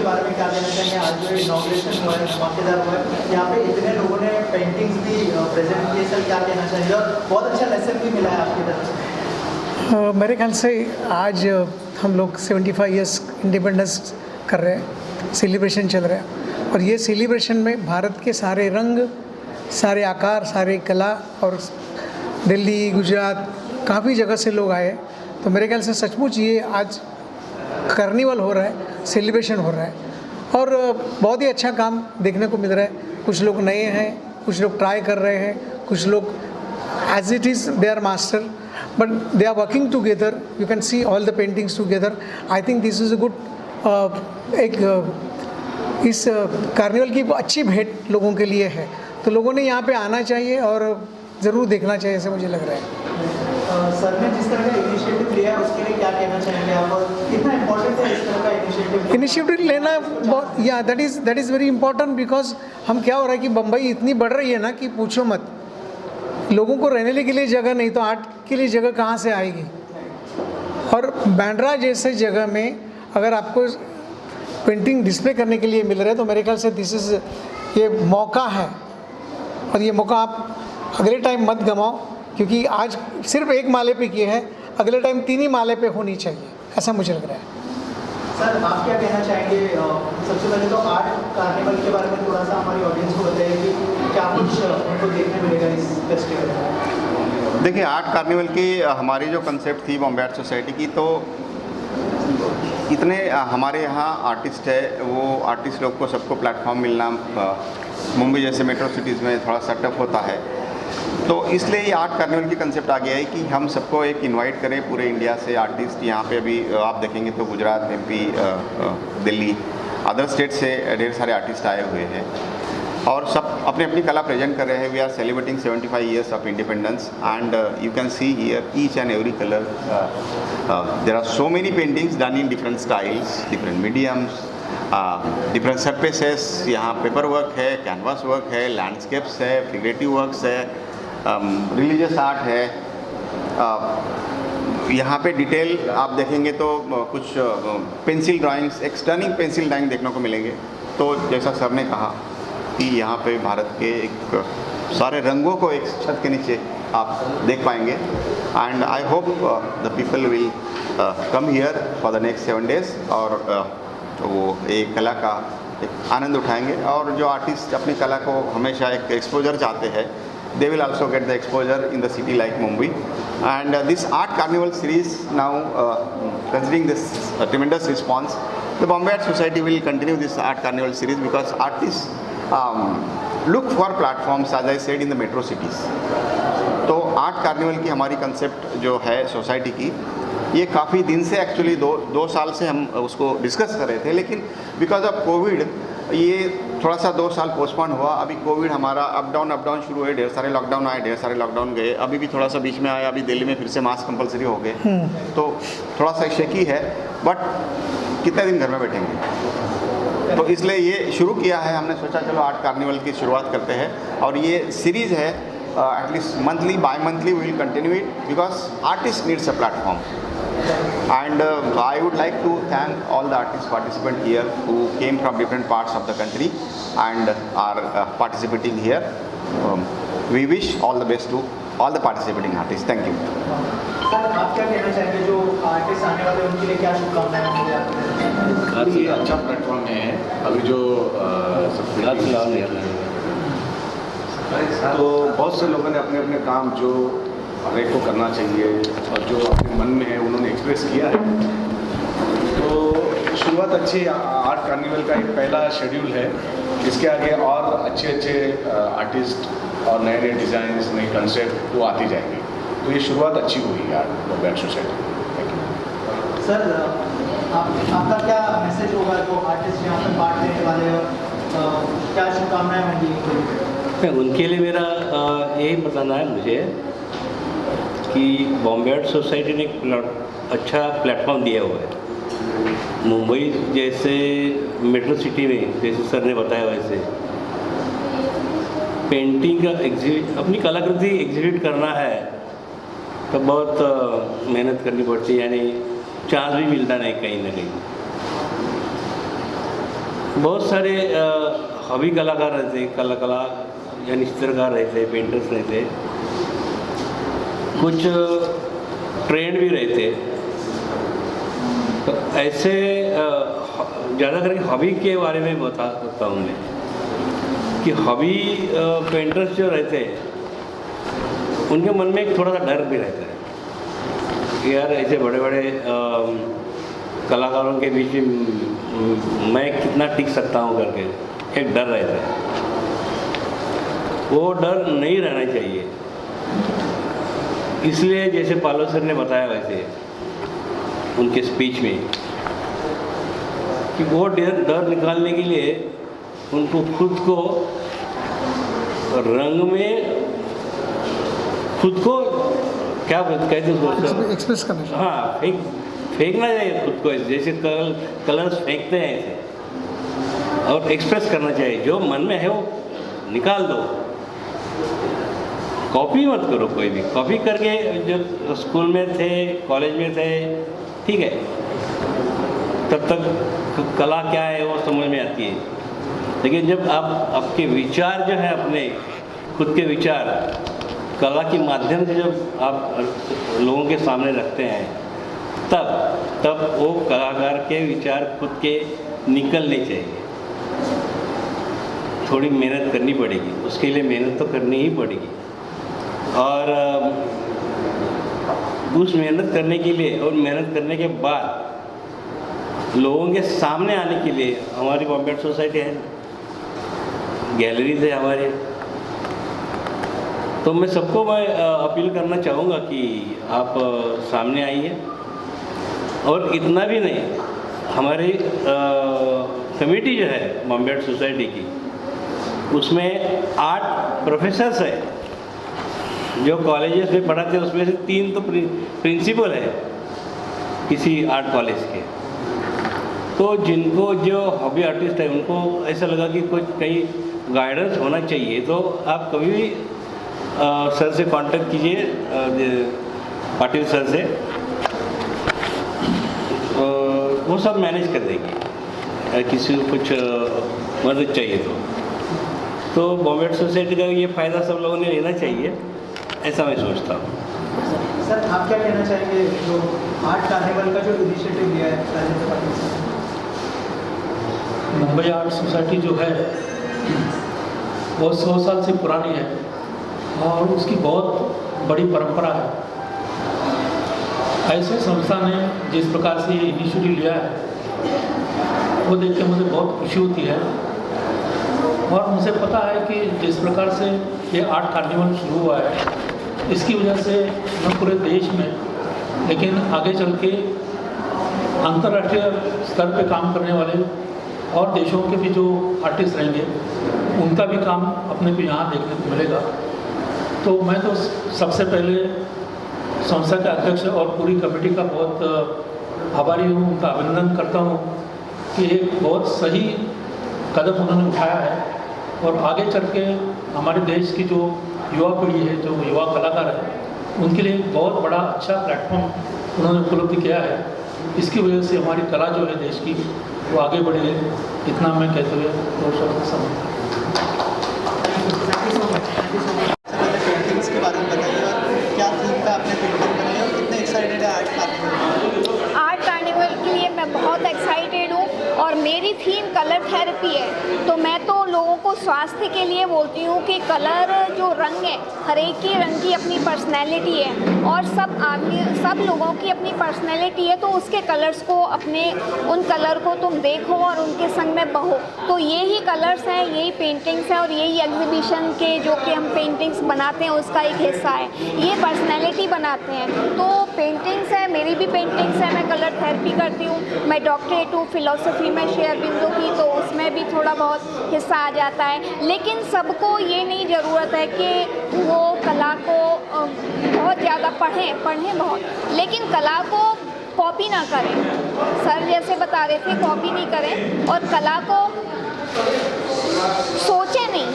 बारे में क्या कहना चाहेंगे? आज जो इनॉग्रेशन हुआ है, धमाकेदार हुआ है, यहाँ पे इतने लोगों ने पेंटिंग्स भी प्रेजेंट किए, सर क्या कहना चाहेंगे? और बहुत अच्छा लेसन भी मिला है आपकी तरफ से। मेरे ख्याल से आज हम लोग 75 इयर्स इंडिपेंडेंस कर रहे हैं, सेलिब्रेशन चल रहा है, और ये सेलिब्रेशन में भारत के सारे रंग, सारे आकार, सारे कला, और दिल्ली, गुजरात, काफ़ी जगह से लोग आए। तो मेरे ख्याल से सचमुच ये आज कार्निवल हो रहा है, सेलिब्रेशन हो रहा है, और बहुत ही अच्छा काम देखने को मिल रहा है। कुछ लोग नए हैं, कुछ लोग ट्राई कर रहे हैं, कुछ लोग as it is they are master, but they are working together. You can see all the paintings together. I think this is a good इस कार्निवल की अच्छी भेंट लोगों के लिए है, तो लोगों ने यहाँ पे आना चाहिए और ज़रूर देखना चाहिए, ऐसे मुझे लग रहा है। सर ने जिस तरह का इनिशिएटिव लिया है उसके लिए क्या कहना चाहेंगे आप, और कितना इम्पोर्टेंट है इस तरह का इनिशिएटिव लेना? बहुत, या that is very important, because हम क्या हो रहा है कि बम्बई इतनी बढ़ रही है ना कि पूछो मत। लोगों को रहने के लिए जगह नहीं, तो आर्ट के लिए जगह कहाँ से आएगी? और बांद्रा जैसे जगह में अगर आपको पेंटिंग डिस्प्ले करने के लिए मिल रहा है, तो मेरे ख्याल से ये मौका है, और ये मौका आप अगले टाइम मत गंवाओ, क्योंकि आज सिर्फ एक माले पे किए हैं, अगले टाइम 3 ही माले पे होनी चाहिए, ऐसा मुझे लग रहा है। सर आप क्या कहना चाहेंगे? सबसे पहले तो आर्ट कार्निवल के बारे में थोड़ा सा हमारी ऑडियंस को बताइए कि क्या कुछ उनको देखने मिलेगा इस फेस्टिवल में? देखिए, आर्ट कार्निवल की हमारी जो कंसेप्ट थी बॉम्बे आर्ट सोसाइटी की, तो इतने हमारे यहाँ आर्टिस्ट है, वो आर्टिस्ट लोग को सबको प्लेटफॉर्म मिलना मुंबई जैसे मेट्रो सिटीज़ में थोड़ा सा टफ होता है, तो इसलिए ये आर्ट कार्निवल की कंसेप्ट आ गया है कि हम सबको एक इनवाइट करें पूरे इंडिया से आर्टिस्ट। यहाँ पे अभी आप देखेंगे तो Gujarat, MP, Delhi, other state से ढेर सारे आर्टिस्ट आए हुए हैं, और सब अपनी अपनी कला प्रेजेंट कर रहे हैं। We are celebrating 75 years of independence, and you can see here each and every colour. There are so many paintings done in different styles, different mediums, different surfaces. यहाँ पेपर वर्क है, canvas work है, landscapes है, figurative works है, religious art है। यहाँ पे detail आप देखेंगे तो कुछ पेंसिल ड्राइंग्स, एक स्टनिंग पेंसिल ड्राइंग देखने को मिलेंगे। तो जैसा सर ने कहा कि यहाँ पे भारत के एक सारे रंगों को एक छत के नीचे आप देख पाएंगे, and I hope the people will come here for the next 7 days, और वो एक कला का एक आनंद उठाएंगे। और जो आर्टिस्ट अपनी कला को हमेशा एक एक्सपोजर चाहते हैं, they will also get the exposure in the city like Mumbai. And this art carnival series now, considering this tremendous response, the Bombay Art Society will continue this art carnival series, because artists look for platforms, as I said, in the metro cities. तो art carnival की हमारी concept जो है society की, ये काफ़ी दिन से एक्चुअली दो साल से हम उसको डिस्कस कर रहे थे, लेकिन बिकॉज ऑफ कोविड ये थोड़ा सा 2 साल पोस्टपोन हुआ। अभी कोविड हमारा अप डाउन शुरू हुए, ढेर सारे लॉकडाउन आए, ढेर सारे लॉकडाउन गए, अभी भी थोड़ा सा बीच में आया, अभी दिल्ली में फिर से मास्क कंपलसरी हो गए, तो थोड़ा सा शेकी है, बट कितने दिन घर में बैठेंगे, तो इसलिए ये शुरू किया है हमने। सोचा चलो आर्ट कार्निवल की शुरुआत करते हैं, और ये सीरीज़ है at least monthly, bimonthly we will continue it, because artist needs a platform. And I would like to thank all the artist participants here who came from different parts of the country and are participating here. We wish all the best to all the participating artists. Thank you. Sir आप क्या कहना चाहेंगे, जो artist आने वाले उनके लिए क्या शुभकामनाएं होंगी? काफ़ी अच्छा प्लेटफॉर्म है अभी जो तो बहुत से लोगों ने अपने अपने काम जो हर एक को करना चाहिए और जो अपने मन में है उन्होंने एक्सप्रेस किया है। तो शुरुआत अच्छी, आर्ट कार्निवल का एक पहला शेड्यूल है, इसके आगे और अच्छे आर्टिस्ट और नए नए डिज़ाइंस, नए कंसेप्ट वो आती जाएंगे। तो ये शुरुआत अच्छी हुई art art society. Thank you sir. आपका क्या मैसेज होगा जो आर्टिस्ट यहाँ पर पार्ट लेने वाले, और क्या शुभकामनाएं होंगी उनके लिए? मेरा यही बताना है मुझे कि बॉम्बे आर्ट सोसाइटी ने एक अच्छा प्लेटफॉर्म दिया हुआ है। मुंबई जैसे मेट्रो सिटी में, जैसे सर ने बताया, वैसे पेंटिंग का अपनी कलाकृति एग्जिबिट करना है तो बहुत मेहनत करनी पड़ती है, यानी चांस भी मिलता नहीं कहीं ना कहीं। बहुत सारे हॉबी कलाकार रहते, कला यानी चित्रकार रहते, पेंटर्स रहते, कुछ ट्रेंड भी रहते। तो ऐसे ज़्यादा करके हॉबी के बारे में बता सकता हूँ मैं कि हॉबी पेंटर्स जो रहते हैं उनके मन में एक थोड़ा सा डर भी रहता है कि यार ऐसे बड़े बड़े कलाकारों के बीच में मैं कितना टिक सकता हूँ करके एक डर रहता है। वो डर नहीं रहना चाहिए। इसलिए जैसे पालो सर ने बताया वैसे उनके स्पीच में कि वो डर निकालने के लिए उनको खुद को रंग में खुद को क्या कहते हैं एक्सप्रेस करना। हाँ, फेंकना चाहिए खुद को, जैसे कलर्स फेंकते हैं ऐसे, और एक्सप्रेस करना चाहिए। जो मन में है वो निकाल दो, कॉपी मत करो। कोई भी कॉपी करके जब स्कूल में थे, कॉलेज में थे, ठीक है, तब तक कला क्या है वो समझ में आती है। लेकिन जब आप आपके विचार जो है, अपने खुद के विचार कला के माध्यम से जब आप लोगों के सामने रखते हैं, तब वो कलाकार के विचार खुद के निकलने चाहिए। थोड़ी मेहनत करनी पड़ेगी, उसके लिए मेहनत तो करनी ही पड़ेगी। और उस मेहनत करने के लिए और मेहनत करने के बाद लोगों के सामने आने के लिए हमारी बॉम्बे आर्ट सोसाइटी है, गैलरीज है हमारे। तो मैं सबको अपील करना चाहूँगा कि आप सामने आइए। और इतना भी नहीं, हमारी कमेटी जो है बॉम्बे आर्ट सोसाइटी की, उसमें 8 प्रोफेसर्स हैं जो कॉलेजेस में पढ़ाते हैं। उसमें से 3 तो प्रिंसिपल है किसी आर्ट कॉलेज के। तो जिनको जो हॉबी आर्टिस्ट है उनको ऐसा लगा कि कुछ कहीं गाइडेंस होना चाहिए, तो आप कभी भी सर से कांटेक्ट कीजिए, पाटिल सर से, वो सब मैनेज कर देंगे। किसी को कुछ मदद चाहिए तो बॉम्बे आर्ट सोसाइटी का ये फ़ायदा सब लोगों ने लेना चाहिए, ऐसा मैं सोचता हूँ। सर आप क्या कहना चाहेंगे जो आर्ट कार्निवल का जो इनिशिएटिव लिया है Rajendra Patil sir? Mumbai art society जो है वो 100 साल से पुरानी है और उसकी बहुत बड़ी परंपरा है। ऐसे संस्था ने जिस प्रकार से ये इनिशिएटिव लिया है वो देख के मुझे बहुत खुशी होती है। और मुझे पता है कि जिस प्रकार से ये आर्ट कार्निवल शुरू हुआ है, इसकी वजह से न पूरे देश में, लेकिन आगे चल के अंतर्राष्ट्रीय स्तर पे काम करने वाले और देशों के भी जो आर्टिस्ट रहेंगे उनका भी काम अपने को यहाँ देखने को मिलेगा। तो मैं तो सबसे पहले संस्था के अध्यक्ष और पूरी कमेटी का बहुत आभारी हूँ, उनका अभिनंदन करता हूँ कि एक बहुत सही कदम उन्होंने उठाया है। और आगे चल के हमारे देश की जो युवा पीढ़ी है, जो युवा कलाकार है, उनके लिए एक बहुत बड़ा अच्छा प्लेटफॉर्म उन्होंने उपलब्ध किया है। इसकी वजह से हमारी कला जो है देश की वो आगे बढ़ी है। इतना मैं कहते हुए बहुत शब्द समझता हूँ। पेंटिंग्स के बारे में बताइए, और क्या थीम का आपने पेंटिंग बनाई और कितने एक्साइटेड है आर्ट कार्निवल? आर्ट कार्निवल के लिए मैं बहुत एक्साइटेड हूँ और मेरी थीम कलर थेरेपी है। तो मैं तो लोगों को स्वास्थ्य के लिए बोलती हूँ कि कलर जो रंग है, हर एक की रंग की अपनी पर्सनैलिटी है और सब लोगों की अपनी पर्सनैलिटी है। तो उसके कलर्स को अपने उन कलर को तुम देखो और उनके संग में बहो। तो यही कलर्स हैं, यही पेंटिंग्स हैं और यही एग्जीबिशन के जो कि हम पेंटिंग्स बनाते हैं उसका एक हिस्सा है। ये पर्सनैलिटी बनाते हैं। तो पेंटिंग्स है, मेरी भी पेंटिंग्स है, मैं कलर थेरेपी करती हूँ। मैं डॉक्टरेट हूँ फिलॉसफी में शेयरबिंदु की, तो उसमें भी थोड़ा बहुत हिस्सा आ जाता है। लेकिन सबको ये नहीं ज़रूरत है कि वो कला को बहुत ज़्यादा पढ़ें बहुत, लेकिन कला को कॉपी ना करें। सर जैसे बता रहे थे, कॉपी नहीं करें और कला को सोचें नहीं।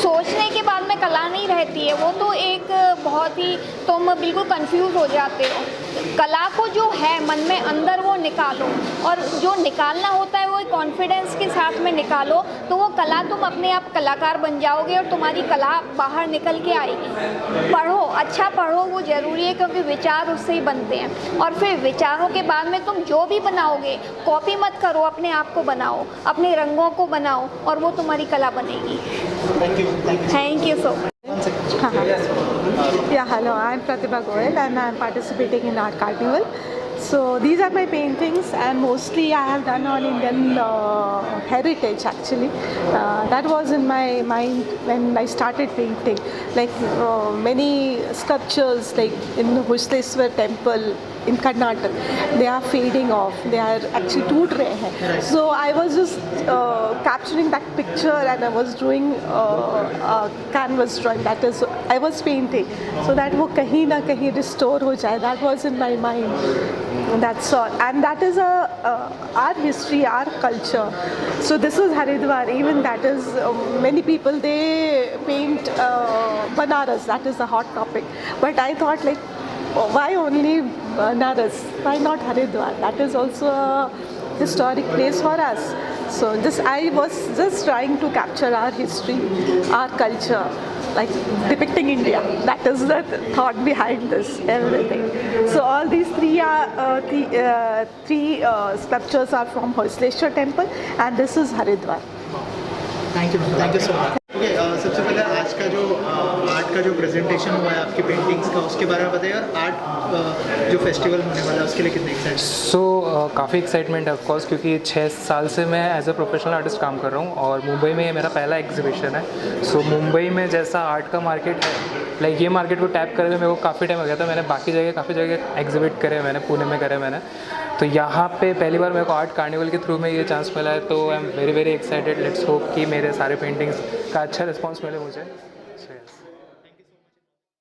सोचने के बाद में कला नहीं रहती है, वो तो एक बहुत ही तुम बिल्कुल कंफ्यूज हो जाते हो। कला को जो है मन में अंदर वो निकालो, और जो निकालना होता है वो कॉन्फिडेंस के साथ में निकालो, तो वो कला तुम अपने आप कलाकार बन जाओगे और तुम्हारी कला बाहर निकल के आएगी। पढ़ो, अच्छा पढ़ो, वो ज़रूरी है, क्योंकि विचार उससे ही बनते हैं। और फिर विचारों के बाद में तुम जो भी बनाओगे, कॉपी मत करो, अपने आप को बनाओ, अपने रंगों को बनाओ, और वो तुम्हारी कला बनेगी। Thank you so much. Yeah, hello, I'm Pratibha Goyal and I'm participating in Art Carnival. So these are my paintings, and mostly I have done on Indian heritage actually. That was in my mind when I started painting. Like many sculptures like in Husleswar temple in Karnataka, they are fading off, they are actually toot rahe hain. So I was just capturing that picture and I was doing a canvas drawing, that is I was painting, so that wo kahin na kahin restore ho jaye. That was in my mind. That's all, and that is our history, our culture. So this is Haridwar. Even that is many people they paint Banaras. That is a hot topic. But I thought like, why only Banaras? Why not Haridwar? That is also a historic place for us. So I was just trying to capture our history, our culture, like depicting India. That is the thought behind this everything. So all these three sculptures are from Hoysaleshwar temple, and this is Haridwar. Thank you so much. Okay, सबसे पहले आज का जो art का जो presentation हुआ है आपकी पेंटिंग्स का, उसके बारे में बताइए। आर्ट जो फेस्टिवल होने वाला है उसके लिए कितने एक्साइटेड? सो काफ़ी एक्साइटमेंट है ऑफकोर्स, क्योंकि 6 साल से मैं एज अ प्रोफेशनल आर्टिस्ट काम कर रहा हूँ और मुंबई में ये मेरा पहला एग्जीबिशन है। सो मुंबई में जैसा आर्ट का मार्केट है, लाइक ये मार्केट को टैप करे हुए मेरे को काफ़ी टाइम हो गया था। मैंने काफ़ी जगह एग्जिबिट करे, मैंने पुणे में करे मैंने, तो यहाँ पे पहली बार मेरे को आर्ट कार्निवल के थ्रू में ये चांस मिला है। तो I am very excited. Let's hope कि मेरे सारे पेंटिंग्स का अच्छा रिस्पांस मिले मुझे।